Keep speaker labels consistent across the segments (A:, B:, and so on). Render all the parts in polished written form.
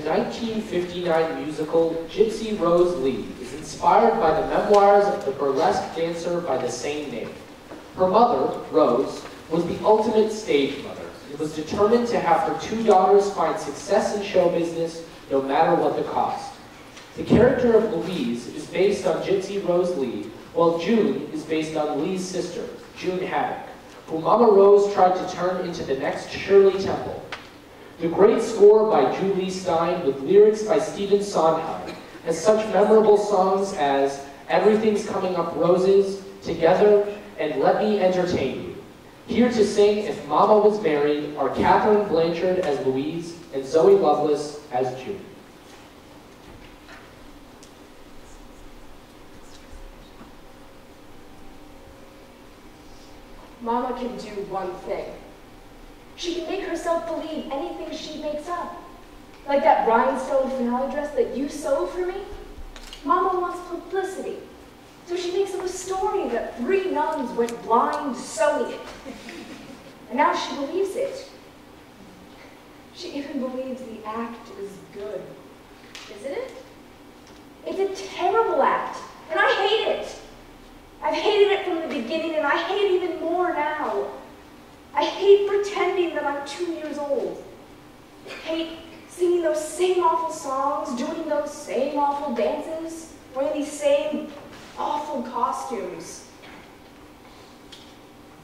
A: 1959 musical Gypsy Rose Lee is inspired by the memoirs of the burlesque dancer by the same name. Her mother, Rose, was the ultimate stage mother and was determined to have her two daughters find success in show business no matter what the cost. The character of Louise is based on Gypsy Rose Lee, while June is based on Lee's sister, June Havoc, who Mama Rose tried to turn into the next Shirley Temple. The great score by Julie Stein with lyrics by Stephen Sondheim has such memorable songs as Everything's Coming Up Roses, Together, and Let Me Entertain You. Here to sing If Mama Was Married are Katherine Blanchard as Louise and Zoe Lovelace as June.
B: Mama can do one thing. She can make herself believe anything she makes up. Like that rhinestone finale dress that you sewed for me. Mama wants publicity. So she makes up a story that 3 nuns went blind sewing it. And now she believes it. She even believes the act is good. Isn't it? It's a terrible act, and I hate it. I've hated it from the beginning, and I hate it even more now. I hate pretending that I'm 2 years old. I hate singing those same awful songs, doing those same awful dances, wearing these same awful costumes.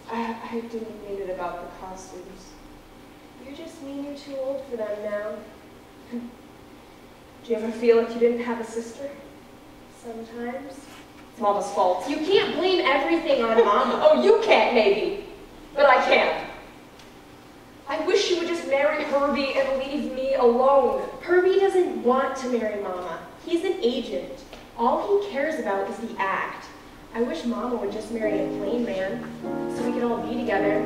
B: I didn't mean it about the costumes. You just mean you're too old for them now. Do you ever feel like you didn't have a sister? Sometimes. It's Mama's fault. You can't blame everything on Mama. Oh, you can't maybe, but I can. I wish you would just marry Herbie and leave me alone. Herbie doesn't want to marry Mama. He's an agent. All he cares about is the act. I wish Mama would just marry a plain man so we could all be together.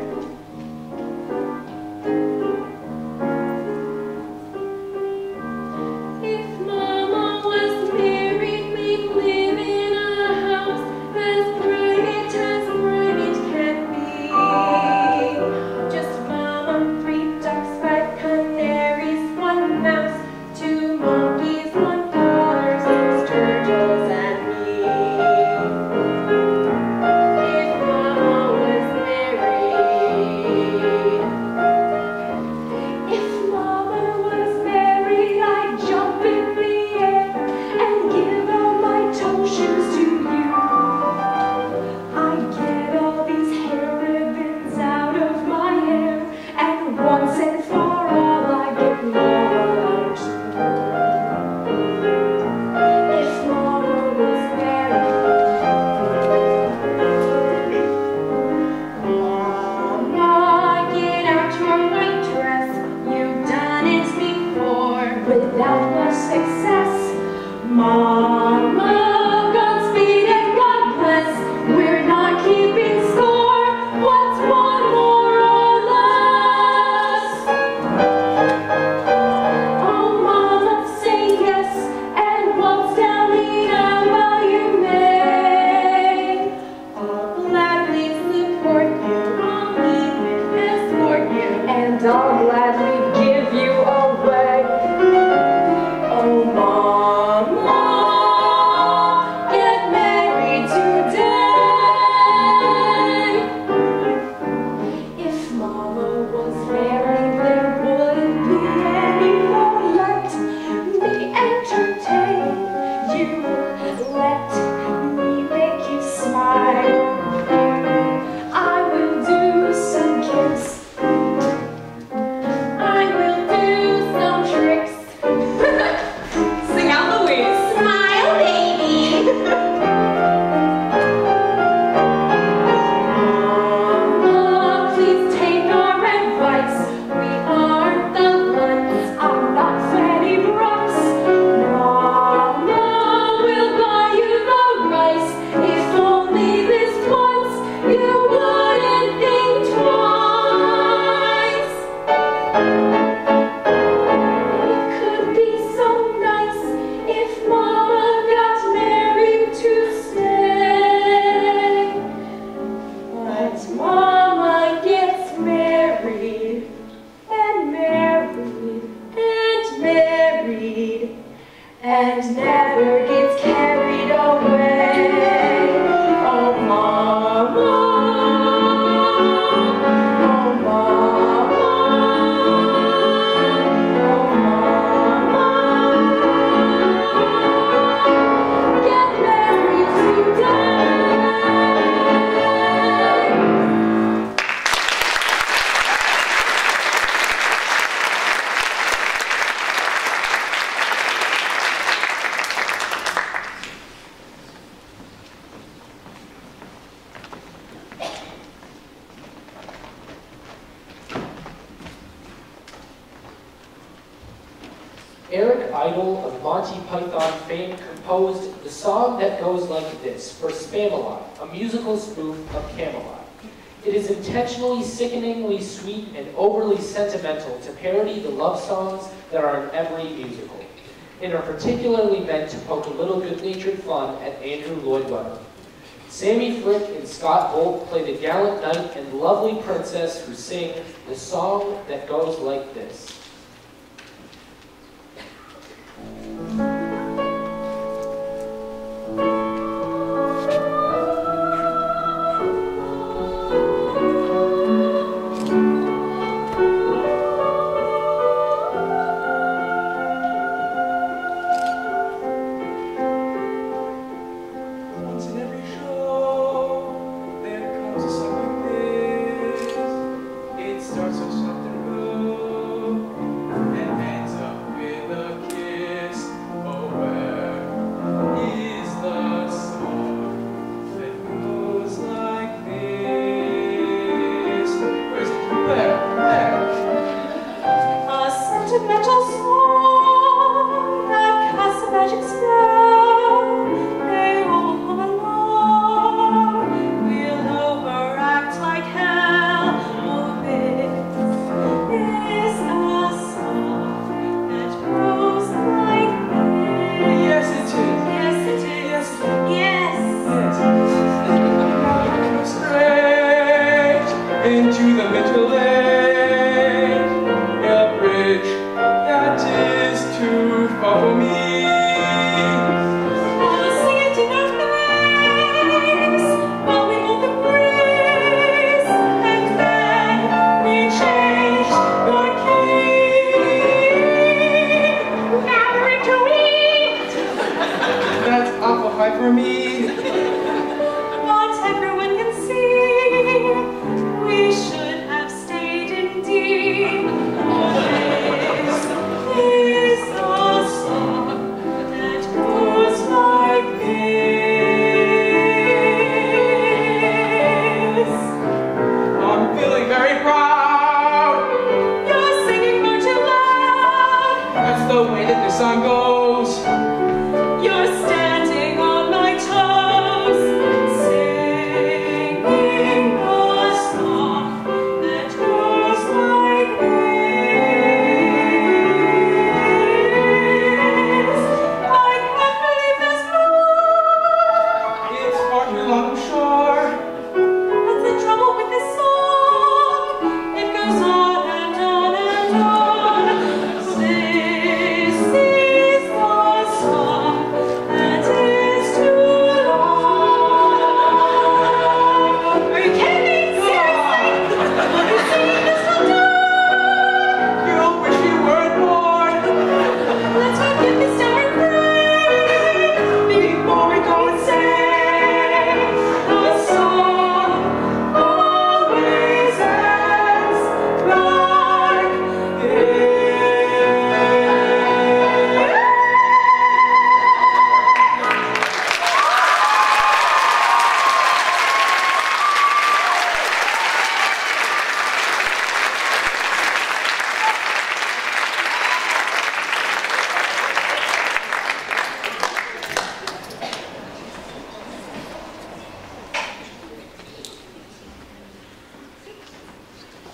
B: If Mama was married, we'd live in a house as bright can be. Just Mama, 3 ducks, 5 canaries, 1 mouse, 2 monkeys, 1 daughter, 6 turtles, and me. If Mama was married.
A: Eric Idle of Monty Python fame composed the song that goes like this for Spamalot, a musical spoof of Camelot. It is intentionally sickeningly sweet and overly sentimental to parody the love songs that are in every musical, and are particularly meant to poke a little good-natured fun at Andrew Lloyd Webber. Sammie Frick and Scott Holt play the gallant knight and lovely princess who sing the song that goes like this.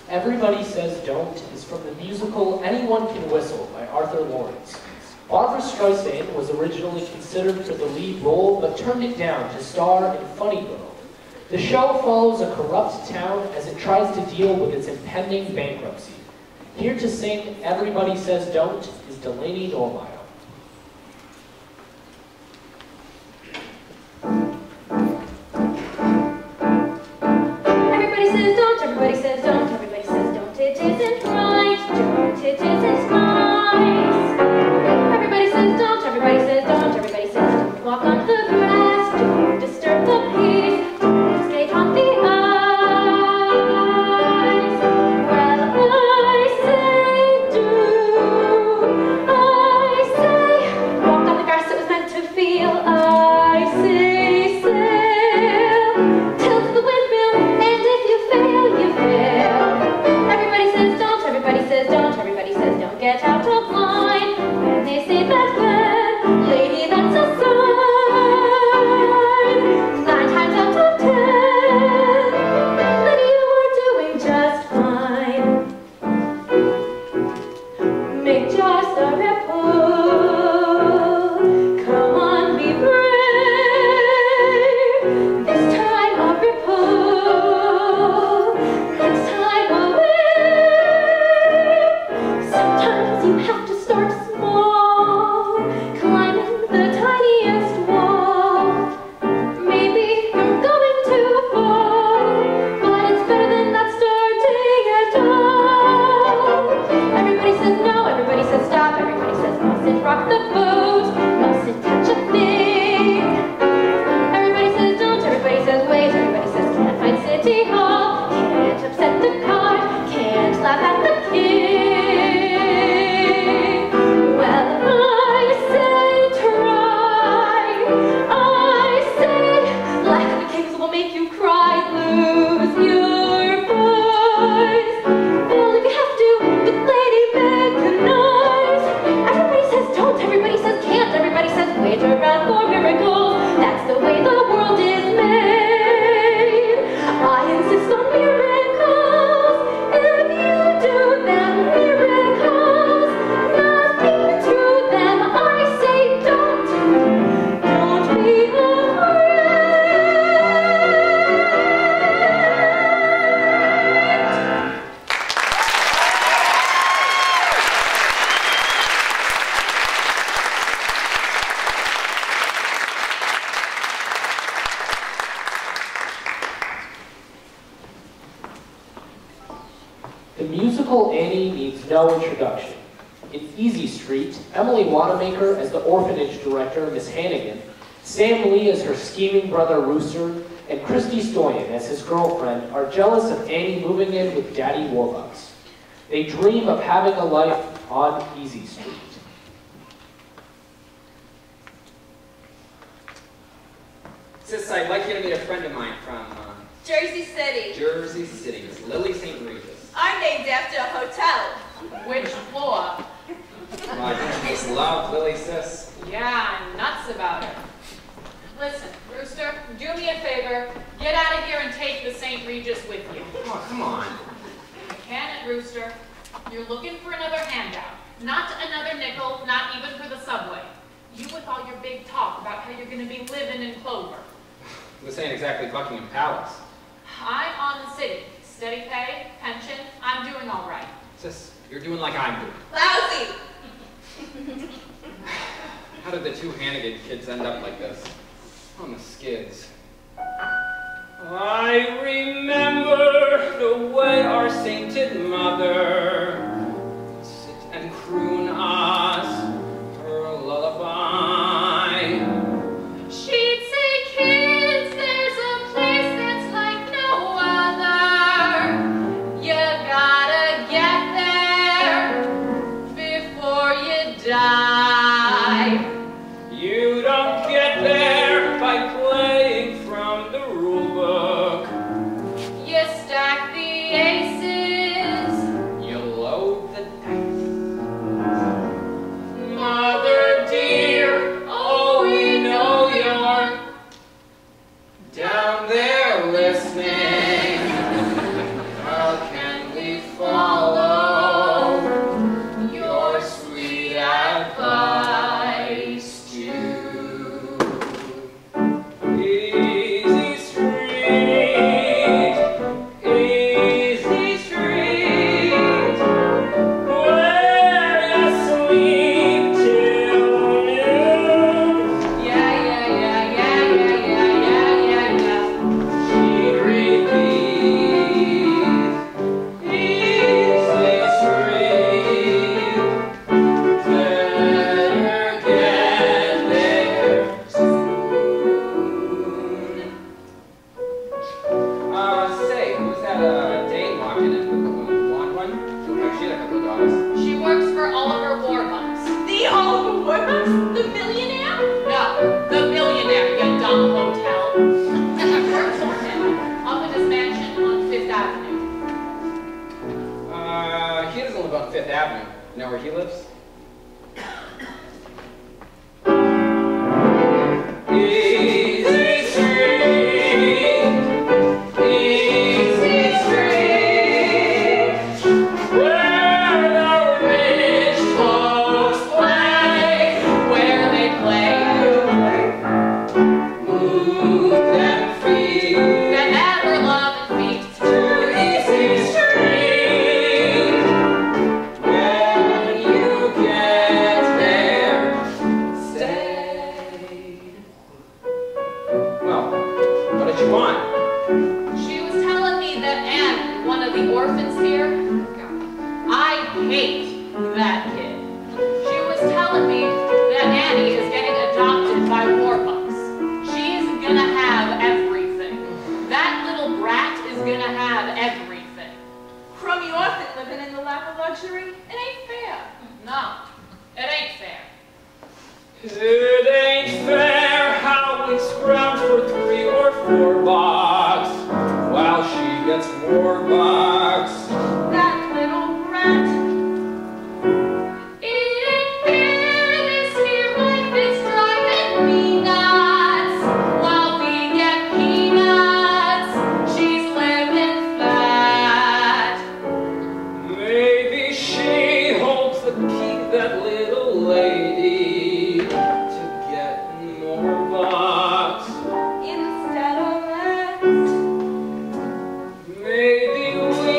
A: Everybody Says Don't is from the musical Anyone Can Whistle by Arthur Lawrence. Barbra Streisand was originally considered for the lead role, but turned it down to star in Funny Girl. The show follows a corrupt town as it tries to deal with its impending bankruptcy. Here to sing Everybody Says Don't is Delany Dormeyer.
C: Everybody says don't, everybody says don't, everybody says don't, it isn't right, don't, it isn't nice. Everybody says don't, everybody says don't, everybody says don't walk on the grass, don't disturb the peace, don't skate on the ice. Well, I say do, I
A: musical Annie needs no introduction. In Easy Street, Emily Wanamaker as the orphanage director, Miss Hannigan, Sam Lee as her scheming brother, Rooster, and Cristy Stoyan as his girlfriend are jealous of Annie moving in with Daddy Warbucks. They dream of having a life on Easy Street.
D: Sis, I'd like you to meet a friend of mine from
E: Jersey City.
D: Jersey City, Miss Lily St. Regis.
E: I'm named after a hotel.
F: Which floor?
D: My case love Lily, sis.
F: Yeah, I'm nuts about her. Listen, Rooster, do me a favor. Get out of here and take the St. Regis with you.
D: Oh, come on.
F: I can't, Rooster. You're looking for another handout. Not another nickel, not even for the subway. You with all your big talk about how you're going to be living in clover.
D: This ain't exactly Buckingham Palace.
F: I'm on the city. Steady pay, pension, I'm doing all right.
D: Sis, you're doing like I'm doing.
E: Lousy.
D: How did the two Hannigan kids end up like this? On the skids. I remember the way our sainted mother would sit and croon us her lullaby.
F: She'd say, kids, there's a place that's like no other. You gotta get there before you die.
D: You don't get there by playing from the rule book.
F: You stack the aces.
D: You load the dice. Mother dear, oh, we know you're down there listening. How can we follow your sweet advice too? Easy street, where you sleep till noon.
F: Yeah.
D: She'd repeat, easy street, better get there soon. Say, who's that dame walking in with the blonde one? Looks like she had a couple of daughters.
F: She works for Oliver Warbucks.
E: The Oliver Warbucks? The millionaire?
F: No, the millionaire, you dumb hotel. She works for him up in his mansion on 5th Avenue.
D: He doesn't live on 5th Avenue. You know where he lives? Easy street, where the rich folks play,
F: Where they play,
D: move them feet
F: that ever love and feet.
D: to Easy Street. When you get there, stay. Well, what did you want?
F: She was telling me that Anne, one of the orphans here, I hate that kid. She was telling me that Annie is getting adopted by Warbucks. She's gonna have everything. That little brat is gonna have everything.
E: Crummy orphan living in the lap of luxury? It ain't fair.
F: No, it ain't fair.
D: It ain't fair how we scrounge for $3 or $4 while she gets $4.
E: That little brat.
F: It ain't fair, this here life is driving me nuts. While we get peanuts, she's living fat.
D: Maybe she holds the key, that little lady, to get more bucks.
E: Instead of less.
D: Maybe we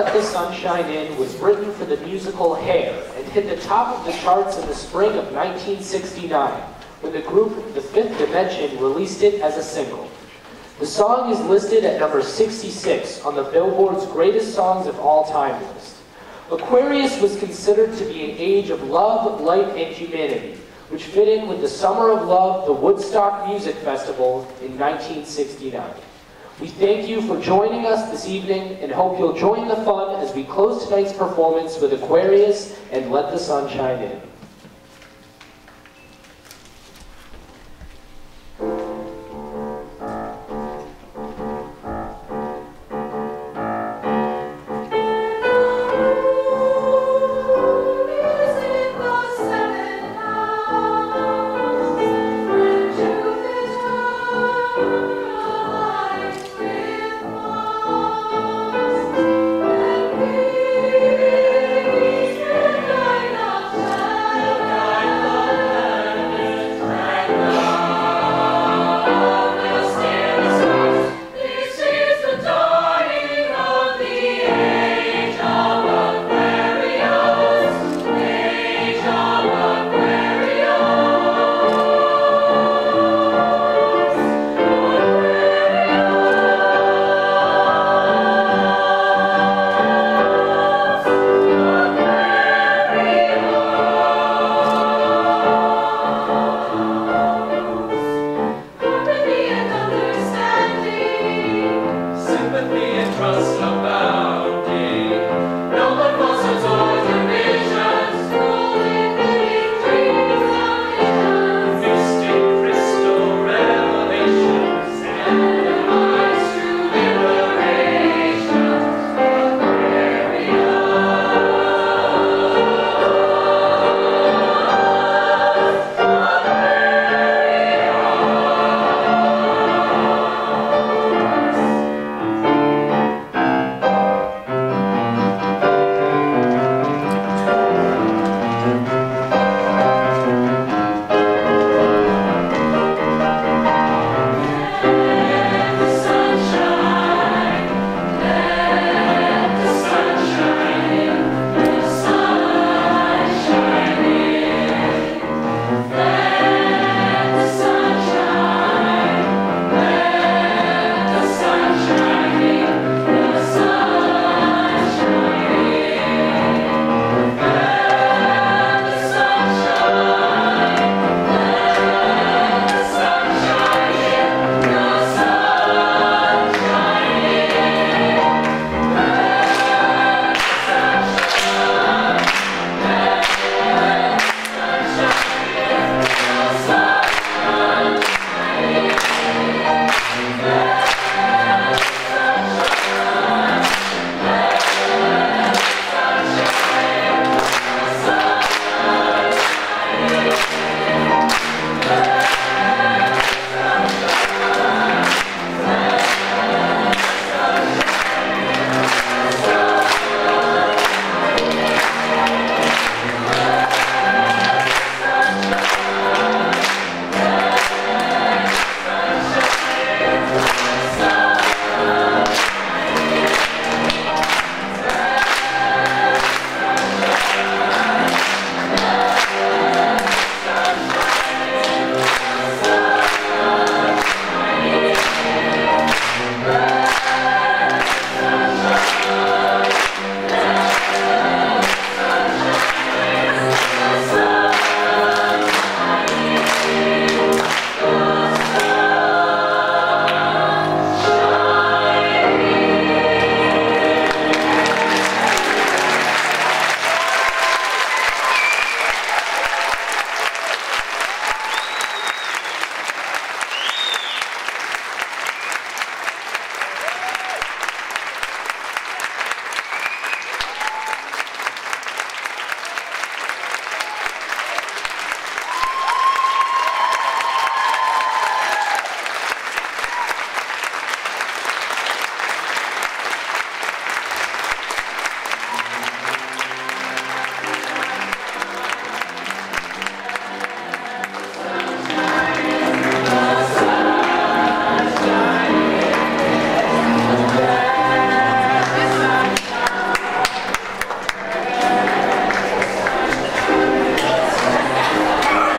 A: Let the Sun Shine In was written for the musical Hair and hit the top of the charts in the spring of 1969 when the group The Fifth Dimension released it as a single. The song is listed at number 66 on the Billboard's Greatest Songs of All Time list. Aquarius was considered to be an age of love, light, and humanity, which fit in with the Summer of Love, the Woodstock Music Festival in 1969. We thank you for joining us this evening and hope you'll join the fun as we close tonight's performance with Aquarius and Let the Sun Shine In.